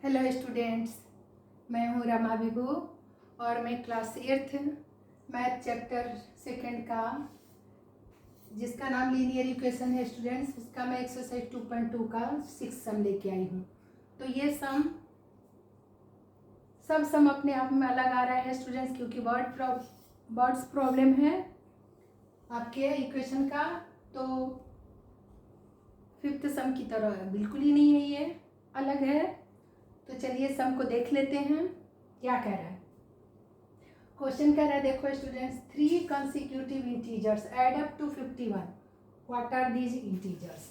Hello students, मैं हूँ रमा विभू और मैं क्लास 8th मैथ चैप्टर 2 का जिसका नाम लीनियर इक्वेशन है स्टूडेंट्स, उसका मैं एक्सरसाइज 2.2 का 6 सम लेके आई हूँ। तो ये सब सम अपने आप में अलग आ रहा है स्टूडेंट्स, क्योंकि वर्ड्स प्रॉब्लम है आपके इक्वेशन का। तो 5th सम की तरह बिल्कुल ही नहीं है, ये अलग है। तो चलिए सम को देख लेते हैं क्या कह रहा है। क्वेश्चन कह रहा है, देखो students, 3 consecutive integers add up to 51। What are these integers?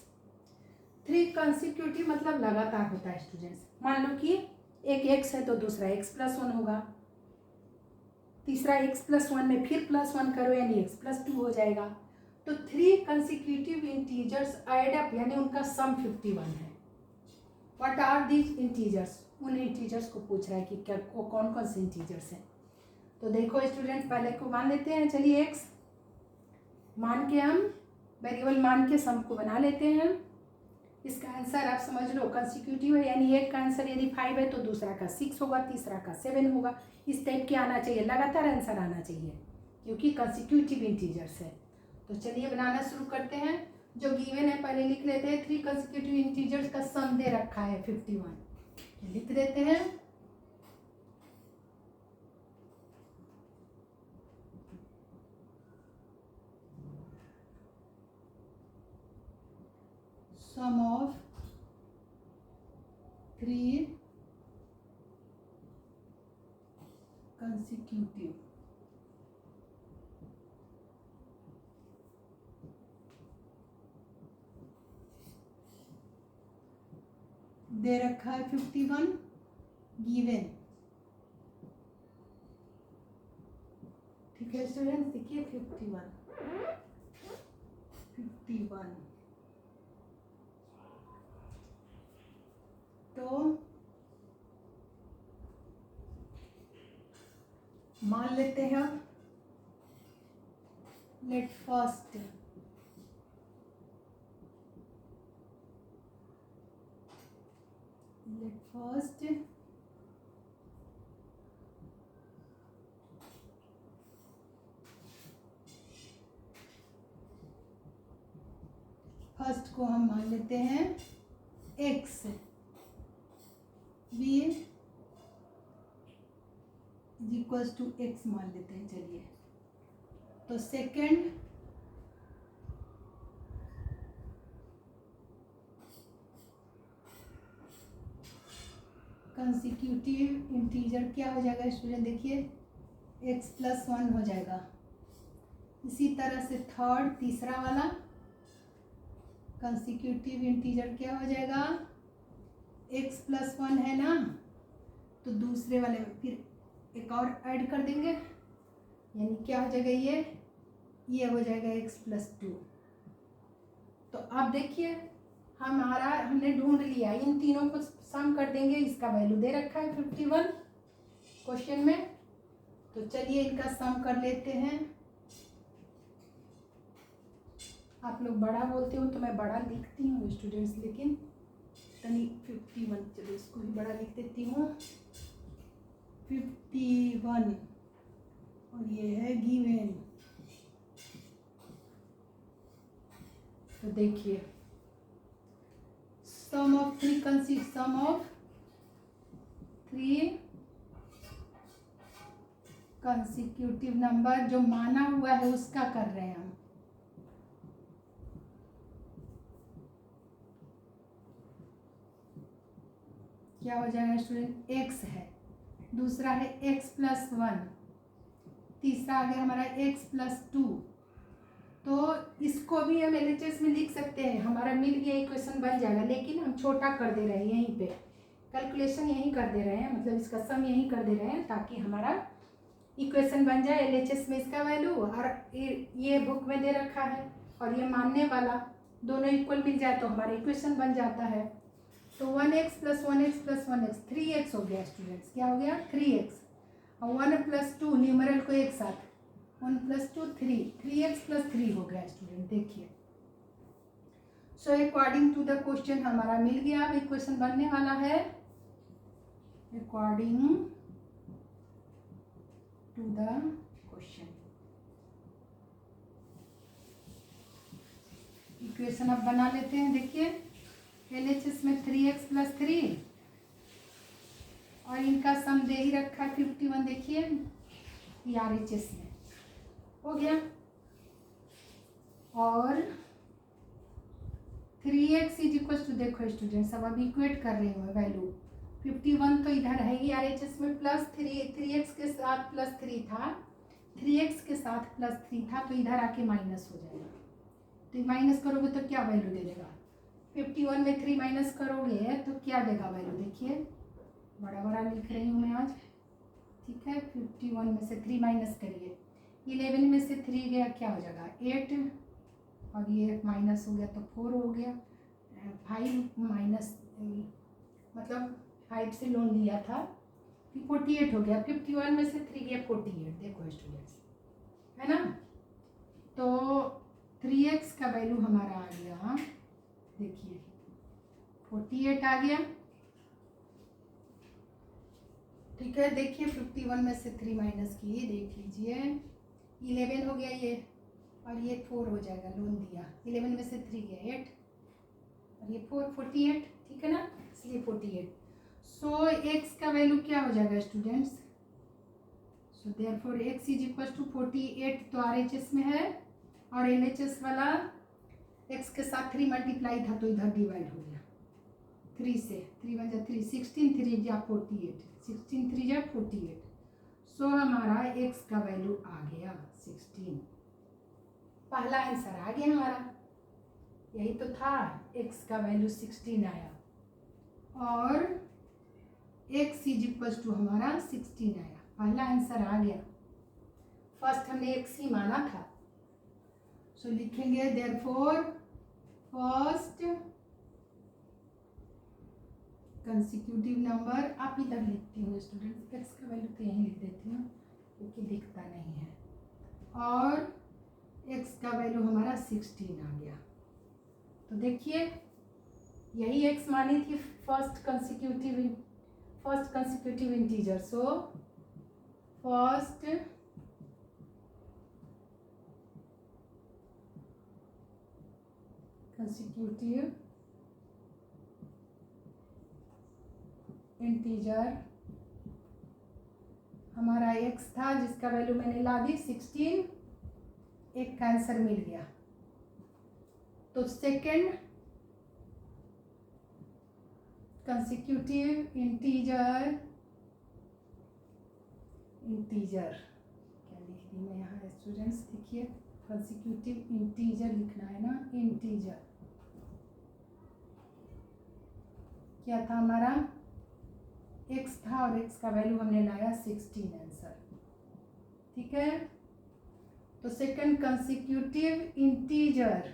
3 consecutive मतलब लगातार होता है स्टूडेंट्स। मान लो कि एक x है तो दूसरा x+1 होगा, तीसरा x+1 में फिर +1 करो यानी x+2 हो जाएगा। तो 3 कंसेक्यूटिव इंटीजर्स एड अप यानी उनका सम 51 है। What are these integers? उन इंटीजर्स को पूछ रहा है कि क्या वो कौन कौन से इंटीजर्स हैं। तो देखो स्टूडेंट, पहले को मान लेते हैं। चलिए x मान के हम वेरिएबल मान के सम को बना लेते हैं। इसका आंसर आप समझ लो कंसेक्यूटिव है, यानी एक का आंसर यदि 5 है तो दूसरा का 6 होगा, तीसरा का 7 होगा। इस टाइप के आना चाहिए, लगातार आंसर आना चाहिए क्योंकि कंसेक्यूटिव इंटीजर्स है। तो चलिए बनाना शुरू करते हैं। जो गिवन है पहले लिख लेते हैं। 3 कंसेक्यूटिव इंटीजर्स का सम दे रखा है 51, तो लिख देते हैं। सम ऑफ 3 कंसेक्यूटिव दे रखा है 51 गिवन। ठीक है स्टूडेंट्स, देखिए 51 तो मान लेते हैं हम। लेट फर्स्ट फर्स्ट को हम मान लेते हैं x, v equals to x मान लेते हैं। चलिए, तो सेकंड कंसेक्यूटिव इंटीजर क्या हो जाएगा स्टूडेंट? देखिए x+1 हो जाएगा। इसी तरह से थर्ड तीसरा वाला कंसेक्यूटिव इंटीजर क्या हो जाएगा? x+1 है ना, तो दूसरे वाले में फिर एक और ऐड कर देंगे, यानी क्या हो जाएगा? ये हो जाएगा x+2। तो अब देखिए हमने ढूंढ लिया, इन तीनों को सम कर देंगे। इसका वैल्यू दे रखा है 51 क्वेश्चन में। तो चलिए इनका सम कर लेते हैं। आप लोग बड़ा बोलते हो तो मैं बड़ा लिखती हूँ स्टूडेंट्स, लेकिन तनी 51, चलो इसको भी बड़ा लिख देती हूँ 51, और ये है गिवन। तो देखिए सम ऑफ 3 कंसेक्यूटिव नंबर जो माना हुआ है उसका कर रहे हैं हम। क्या हो जाएगा स्टूडेंट? x है, दूसरा है x+1, तीसरा आ गया हमारा x+2। तो इसको भी हम LHS में लिख सकते हैं, हमारा मिल गया इक्वेशन बन जाएगा। लेकिन हम छोटा कर दे रहे हैं, यहीं पे कैलकुलेशन यहीं कर दे रहे हैं, मतलब इसका सम यहीं कर दे रहे हैं ताकि हमारा इक्वेशन बन जाए। LHS में इसका वैल्यू और ये बुक में दे रखा है और ये मानने वाला दोनों इक्वल मिल जाए तो हमारा इक्वेशन बन जाता है। तो 1x + 1x + 1x 3x हो गया स्टूडेंट्स। क्या हो गया? 3x। और 1+2 न्यूमरल को एक साथ 1+2 3, 3x + 3 हो गया स्टूडेंट। देखिए, so according to the question हमारा मिल गया। अब इक्वेशन बनने वाला है according to the question. Equation अब बना लेते हैं। देखिए LHS में 3x + 3 और इनका सम दे ही रखा है 51। देखिए RHS में हो गया। और 3x = देखो स्टूडेंट्स, अब इक्वेट कर रही हूँ वैल्यू। 51 तो इधर है ही RHS में, प्लस 3x के साथ +3 था, 3x के साथ +3 था, तो इधर आके माइनस हो जाएगा। तो माइनस करोगे तो क्या वैल्यू दे देगा? 51 में 3 माइनस करोगे तो क्या देगा वैल्यू? देखिए बड़ा बड़ा लिख रही हूँ मैं आज, ठीक है। 51 में से 3 माइनस करिए, 11 में से 3 गया, क्या हो जाएगा? 8, और ये माइनस हो गया तो 4 हो गया। 5 माइनस मतलब 5 से लोन लिया था, 48 हो गया। 51 में से 3 गया 48। देखो स्टूडेंट्स, है ना। तो 3x का वैल्यू हमारा आ गया, देखिए 48 आ गया, ठीक है। देखिए 51 में से 3 माइनस किए, देख लीजिए 11 हो गया ये, और ये 4 हो जाएगा, लोन दिया। 11 में से 3 गया 8, और ये 4, 48, ठीक है ना, इसलिए 48। सो x का वैल्यू क्या हो जाएगा स्टूडेंट्स? सो देयरफॉर x = 48 तो RHS में है, और LHS वाला x के साथ 3 मल्टीप्लाई था तो इधर डिवाइड हो गया 3 से। 3 × 3 16, 3 × 48, 16 3 × 48। सो हमारा x का वैल्यू आ गया 16। पहला आंसर आ गया हमारा, यही तो था, x का वैल्यू 16 आया, और x = हमारा 16 आया। पहला आंसर आ गया, फर्स्ट हमने x ही माना था। सो लिखेंगे देयरफॉर फर्स्ट कंसेक्यूटिव नंबर, आप इधर लिखती हूँ स्टूडेंट्स, x का वैल्यू तो यहीं लिख देती हूँ क्योंकि दिखता नहीं है, और x का वैल्यू हमारा 16 आ गया। तो देखिए यही x मानी थी first consecutive integer. So first consecutive integer हमारा x था, जिसका वैल्यू मैंने ला दी 16, एक का आंसर मिल गया। तो सेकेंड कंसेक्यूटिव इंटीजर क्या लिख दी मैं यहाँ स्टूडेंट्स? देखिए कंसेक्यूटिव इंटीजर लिखना है ना, इंटीजर क्या था हमारा? x था, और x का वैल्यू हमने लाया 16 आंसर, ठीक है। तो सेकंड कंसेक्यूटिव इंटीजर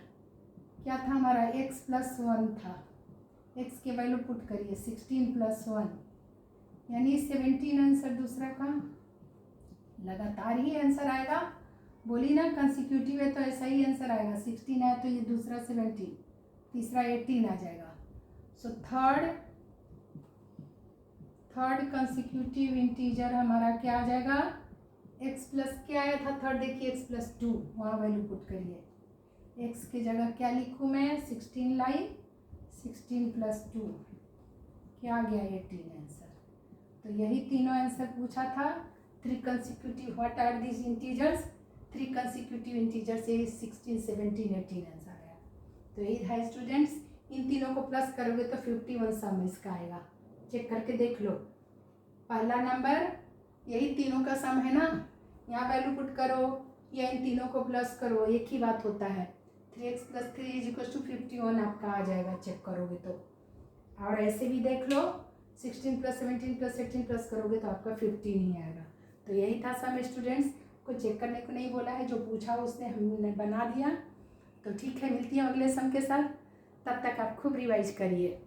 क्या था हमारा? x + 1 था, x के वैल्यू पुट करिए 16 + 1 यानी 17 आंसर दूसरा का। लगातार ही आंसर आएगा, बोली ना कंसेक्यूटिव है तो ऐसा ही आंसर आएगा। 16 आया तो ये दूसरा 17, तीसरा 18 आ जाएगा। सो थर्ड कंसेक्यूटिव इंटीजर हमारा क्या आ जाएगा? x प्लस क्या आया था थर्ड? देखिए x + 2, वहाँ वैल्यू पुट करिए। x की जगह क्या लिखूँ मैं? 16 लाई 16 + 2 क्या आ गया? 18 आंसर। तो यही तीनों आंसर पूछा था। 3 consecutive, what are these integers? 3 consecutive integer से 16, 17, 18 आंसर आया। तो यही था स्टूडेंट्स, इन तीनों को प्लस करोगे तो 51 सम इसका आएगा। चेक करके देख लो, पहला नंबर यही तीनों का सम है ना, यहाँ वैल्यू पुट करो या इन तीनों को प्लस करो, एक ही बात होता है। 3x + 3 = 51 आपका आ जाएगा चेक करोगे तो। और ऐसे भी देख लो, 16 + 17 + 18 प्लस करोगे तो आपका 15 ही आएगा। तो यही था सम स्टूडेंट्स, को चेक करने को नहीं बोला है, जो पूछा उसने हमने बना दिया। तो ठीक है, मिलती है अगले सम के साथ, तब तक आप खूब रिवाइज करिए।